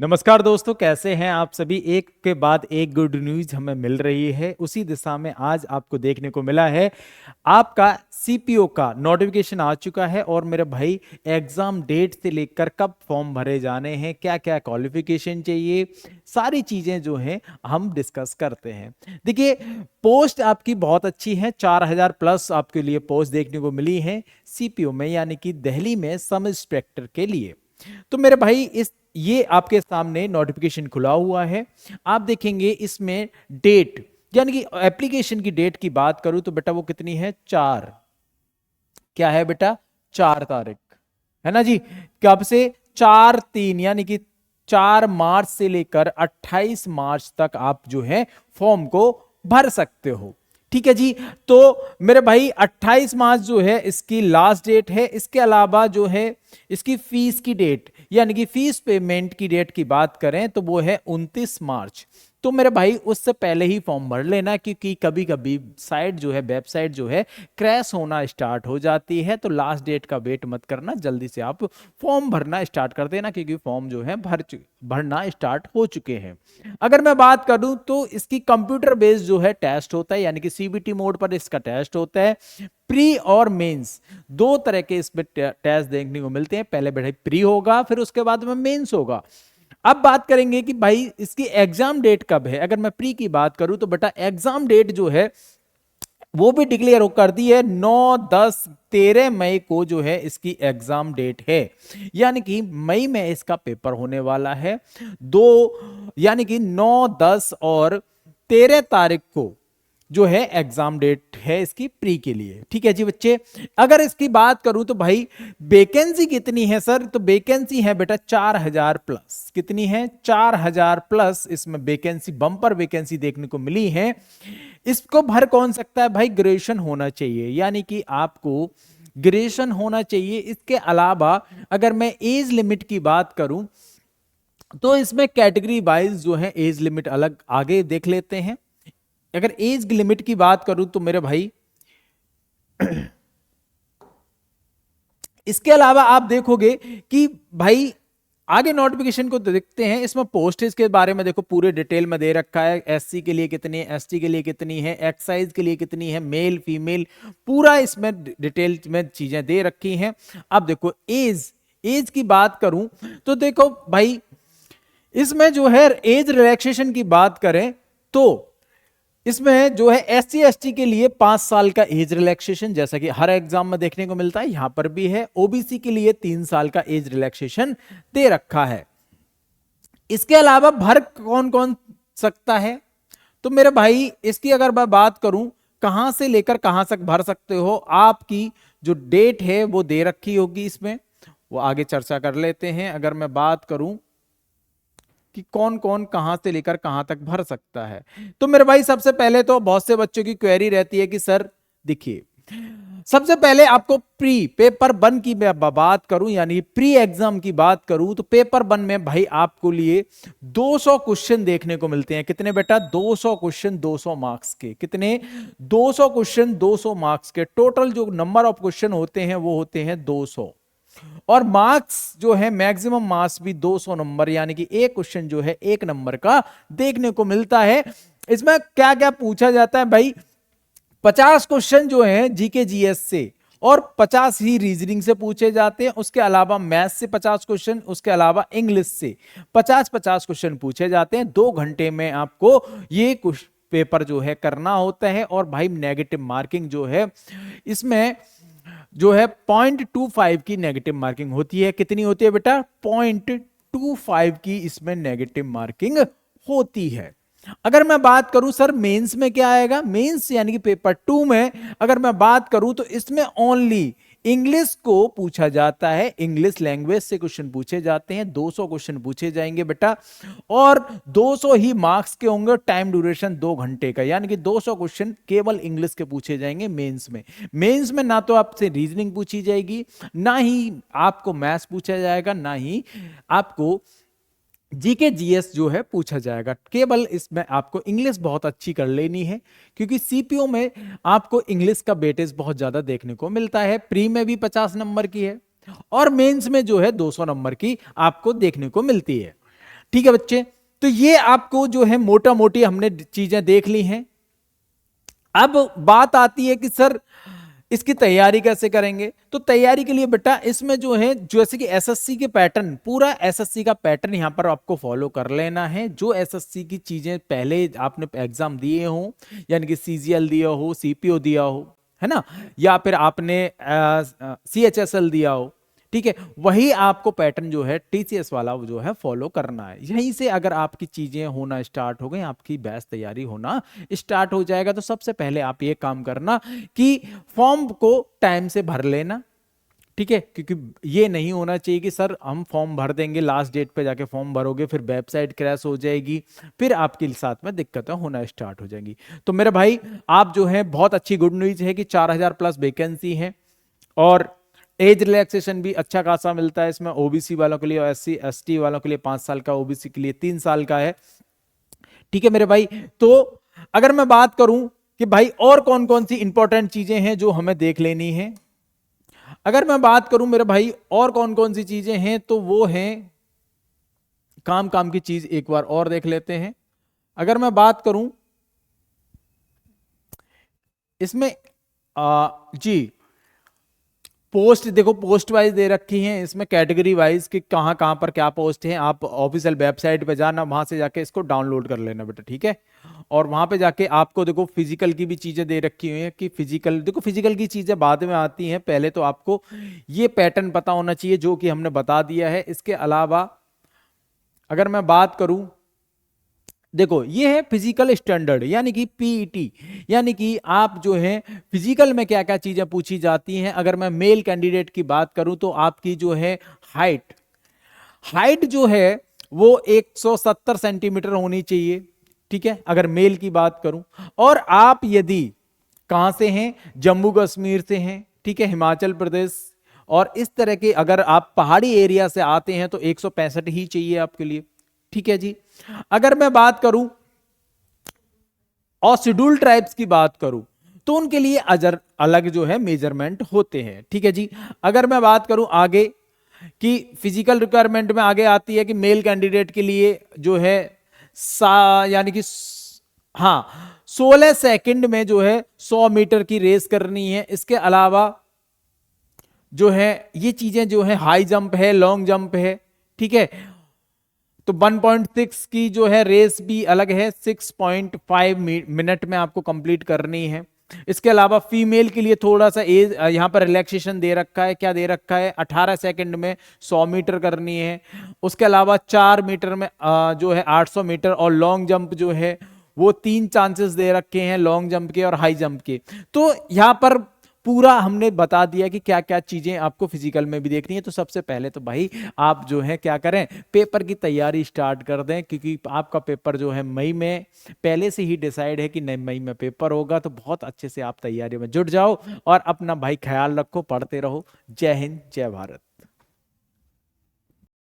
नमस्कार दोस्तों, कैसे हैं आप सभी। एक के बाद एक गुड न्यूज हमें मिल रही है। उसी दिशा में आज आपको देखने को मिला है आपका सीपीओ का नोटिफिकेशन आ चुका है। और मेरे भाई, एग्जाम डेट से लेकर कब फॉर्म भरे जाने हैं, क्या क्या क्वालिफिकेशन चाहिए, सारी चीजें जो हैं हम डिस्कस करते हैं। देखिए, पोस्ट आपकी बहुत अच्छी है, 4000 प्लस आपके लिए पोस्ट देखने को मिली है सीपीओ में, यानी कि दिल्ली में सब इंस्पेक्टर के लिए। तो मेरे भाई, इस ये आपके सामने नोटिफिकेशन खुला हुआ है। आप देखेंगे इसमें डेट, यानी कि एप्लीकेशन की डेट की बात करूं तो बेटा वो कितनी है, 4। क्या है बेटा, 4 तारीख, है ना जी। कब से, 4/3, यानी कि 4 मार्च से लेकर 28 मार्च तक आप जो है फॉर्म को भर सकते हो। ठीक है जी। तो मेरे भाई, 28 मार्च जो है इसकी लास्ट डेट है। इसके अलावा जो है इसकी फीस की डेट, यानी कि फीस पेमेंट की डेट की बात करें तो वो है 29 मार्च। तो मेरे भाई, उससे पहले ही फॉर्म भर लेना, क्योंकि कभी कभी साइट जो है, वेबसाइट जो है क्रैश होना स्टार्ट हो जाती है। तो लास्ट डेट का वेट मत करना, जल्दी से आप फॉर्म भरना स्टार्ट कर देना, क्योंकि फॉर्म जो है भरना स्टार्ट हो चुके हैं। अगर मैं बात करूं तो इसकी कंप्यूटर बेस्ड जो है टेस्ट होता है, यानी कि सीबीटी मोड पर इसका टेस्ट होता है। प्री और मेंस, दो तरह के इसमें टेस्ट देखने को मिलते हैं। पहले भाई प्री होगा, फिर उसके बाद में मेंस होगा। अब बात करेंगे कि भाई इसकी एग्जाम डेट कब है। अगर मैं प्री की बात करूं तो बेटा एग्जाम डेट जो है वो भी डिक्लेयर कर दी है। 9, 10, 13 मई को जो है इसकी एग्जाम डेट है, यानी कि मई में इसका पेपर होने वाला है। दो, यानी कि 9, 10 और 13 तारीख को जो है एग्जाम डेट है इसकी प्री के लिए। ठीक है जी बच्चे। अगर इसकी बात करूं तो भाई वैकेंसी कितनी है सर, तो वैकेंसी है बेटा 4000 प्लस। कितनी है, 4000 प्लस इसमें वैकेंसी, बम्पर वैकेंसी देखने को मिली है। इसको भर कौन सकता है भाई, ग्रेजुएशन होना चाहिए, यानी कि आपको ग्रेजुएशन होना चाहिए। इसके अलावा अगर मैं एज लिमिट की बात करूं तो इसमें कैटेगरी वाइज जो है एज लिमिट अलग आगे देख लेते हैं। अगर एज लिमिट की बात करूं तो मेरे भाई इसके अलावा आप देखोगे कि भाई आगे नोटिफिकेशन को देखते हैं। इसमें पोस्टेज के बारे में देखो, पूरे डिटेल में दे रखा है। एससी के लिए कितनी है, एसटी के लिए कितनी है, एक्साइज के लिए कितनी है, मेल फीमेल, पूरा इसमें डिटेल में चीजें दे रखी हैं। अब देखो एज की बात करूं तो देखो भाई, इसमें जो है एज रिलैक्सेशन की बात करें तो इसमें जो है एससी एसटी के लिए 5 साल का एज रिलैक्सेशन, जैसा कि हर एग्जाम में देखने को मिलता है, यहां पर भी है। ओबीसी के लिए 3 साल का एज रिलैक्सेशन दे रखा है। इसके अलावा भर कौन कौन सकता है, तो मेरे भाई इसकी अगर मैं बात करूं, कहां से लेकर कहां तक भर सकते हो, आपकी जो डेट है वो दे रखी होगी इसमें, वो आगे चर्चा कर लेते हैं। अगर मैं बात करूं कि कौन कौन कहां से लेकर कहां तक भर सकता है, तो मेरे भाई सबसे पहले तो बहुत से बच्चों की क्वेरी रहती है कि सर देखिए, सबसे पहले आपको प्री पेपर 1 की बात करूं, यानी प्री एग्जाम की बात करूं, तो पेपर 1 में भाई आपको लिए 200 क्वेश्चन देखने को मिलते हैं। कितने बेटा, 200 क्वेश्चन 200 मार्क्स के। कितने, 200 क्वेश्चन 200 मार्क्स के। टोटल जो नंबर ऑफ क्वेश्चन होते हैं वो होते हैं 200, और मार्क्स जो है मैक्सिमम मार्क्स भी 200 नंबर, यानी कि एक क्वेश्चन जो है 1 नंबर का देखने को मिलता है। इसमें क्या क्या पूछा जाता है भाई, 50 क्वेश्चन जो है जीके जीएस से, और 50 ही रीजनिंग से पूछे जाते हैं। उसके अलावा मैथ्स से 50 क्वेश्चन, उसके अलावा इंग्लिश से 50-50 क्वेश्चन पूछे जाते हैं। 2 घंटे में आपको ये पेपर जो है करना होता है। और भाई नेगेटिव मार्किंग जो है इसमें जो है 0.25 की नेगेटिव मार्किंग होती है। कितनी होती है बेटा, 0.25 की इसमें नेगेटिव मार्किंग होती है। अगर मैं बात करूं सर मेंस में क्या आएगा, मेंस यानी कि पेपर 2 में अगर मैं बात करूं तो इसमें ओनली इंग्लिश को पूछा जाता है। इंग्लिश लैंग्वेज से क्वेश्चन पूछे जाते हैं, 200 क्वेश्चन पूछे जाएंगे बेटा, और 200 ही मार्क्स के होंगे। टाइम ड्यूरेशन 2 घंटे का, यानी कि 200 क्वेश्चन केवल इंग्लिश के पूछे जाएंगे मेंस में। मेंस में ना तो आपसे रीजनिंग पूछी जाएगी, ना ही आपको मैथ्स पूछा जाएगा, ना ही आपको जीके जीएस जो है पूछा जाएगा। केवल इसमें आपको इंग्लिश बहुत अच्छी कर लेनी है, क्योंकि सीपीओ में आपको इंग्लिश का वेटेज बहुत ज्यादा देखने को मिलता है। प्री में भी 50 नंबर की है, और मेंस में जो है 200 नंबर की आपको देखने को मिलती है। ठीक है बच्चे, तो ये आपको जो है मोटा मोटी हमने चीजें देख ली हैं। अब बात आती है कि सर इसकी तैयारी कैसे करेंगे। तो तैयारी के लिए बेटा इसमें जो है जैसे कि एसएससी के पैटर्न, पूरा एसएससी का पैटर्न यहां पर आपको फॉलो कर लेना है। जो एसएससी की चीजें पहले आपने एग्जाम दिए हो, यानी कि सीजीएल दिया हो, सीपीओ दिया हो, है ना, या फिर आपने सीएचएसएल दिया हो, ठीक है, वही आपको पैटर्न जो है टीसीएस वाला वो जो है फॉलो करना है। यहीं से अगर आपकी चीजें होना स्टार्ट हो गई, आपकी बैच तैयारी होना स्टार्ट हो जाएगा। तो सबसे पहले आप ये काम करना कि फॉर्म को टाइम से भर लेना, ठीक है, क्योंकि ये नहीं होना चाहिए कि सर हम फॉर्म भर देंगे, लास्ट डेट पे जाके फॉर्म भरोगे, फिर वेबसाइट क्रैश हो जाएगी, फिर आपके साथ में दिक्कतें होना स्टार्ट हो जाएंगी। तो मेरे भाई आप जो है बहुत अच्छी गुड न्यूज है कि 4000 प्लस वैकेंसी है, और एज रिलैक्सेशन भी अच्छा खासा मिलता है इसमें ओबीसी वालों के लिए, और एससी एसटी वालों के लिए 5 साल का, ओबीसी के लिए 3 साल का है। ठीक है मेरे भाई, तो अगर मैं बात करूं कि भाई और कौन कौन सी इंपॉर्टेंट चीजें हैं जो हमें देख लेनी है, अगर मैं बात करूं मेरे भाई और कौन कौन सी चीजें हैं, तो वो है काम काम की चीज एक बार और देख लेते हैं। अगर मैं बात करूं इसमें जी पोस्ट देखो, पोस्ट वाइज दे रखी हैं इसमें, कैटेगरी वाइज कि कहां कहां पर क्या पोस्ट है। आप ऑफिशियल वेबसाइट पे जाना, वहां से जाके इसको डाउनलोड कर लेना बेटा, ठीक है। और वहां पे जाके आपको देखो फिजिकल की भी चीजें दे रखी हुई है कि फिजिकल, देखो फिजिकल की चीजें बाद में आती हैं, पहले तो आपको ये पैटर्न पता होना चाहिए जो कि हमने बता दिया है। इसके अलावा अगर मैं बात करूं, देखो ये है फिजिकल स्टैंडर्ड यानी कि पीईटी, यानी कि आप जो है फिजिकल में क्या क्या चीजें पूछी जाती हैं। अगर मैं मेल कैंडिडेट की बात करूं तो आपकी जो है हाइट, हाइट जो है वो 170 सेंटीमीटर होनी चाहिए, ठीक है, अगर मेल की बात करूं। और आप यदि कहां से हैं, जम्मू कश्मीर से हैं, ठीक है, हिमाचल प्रदेश, और इस तरह के अगर आप पहाड़ी एरिया से आते हैं तो 165 ही चाहिए आपके लिए, ठीक है जी। अगर मैं बात करूं और शेड्यूल ट्राइब्स की बात करूं तो उनके लिए अलग जो है मेजरमेंट होते हैं, ठीक है जी। अगर मैं बात करूं आगे कि फिजिकल रिक्वायरमेंट में आगे आती है कि मेल कैंडिडेट के लिए जो है यानी कि हाँ 16 सेकंड में जो है 100 मीटर की रेस करनी है। इसके अलावा जो है ये चीजें जो है हाई जंप है, लॉन्ग जंप है, ठीक है। तो 1.6 की जो है रेस भी अलग है, 6.5 मिनट में आपको कंप्लीट करनी है। इसके अलावा फीमेल के लिए थोड़ा सा एज यहां पर रिलैक्सेशन दे रखा है, क्या दे रखा है, 18 सेकंड में 100 मीटर करनी है। उसके अलावा 4 मीटर में जो है 800 मीटर, और लॉन्ग जंप जो है वो 3 चांसेस दे रखे हैं लॉन्ग जंप के और हाई जंप के। तो यहां पर पूरा हमने बता दिया कि क्या क्या चीजें आपको फिजिकल में भी देखनी है। तो सबसे पहले तो भाई आप जो है क्या करें, पेपर की तैयारी स्टार्ट कर दें, क्योंकि आपका पेपर जो है मई में पहले से ही डिसाइड है कि नहीं मई में पेपर होगा। तो बहुत अच्छे से आप तैयारी में जुट जाओ और अपना भाई ख्याल रखो, पढ़ते रहो। जय हिंद, जय भारत।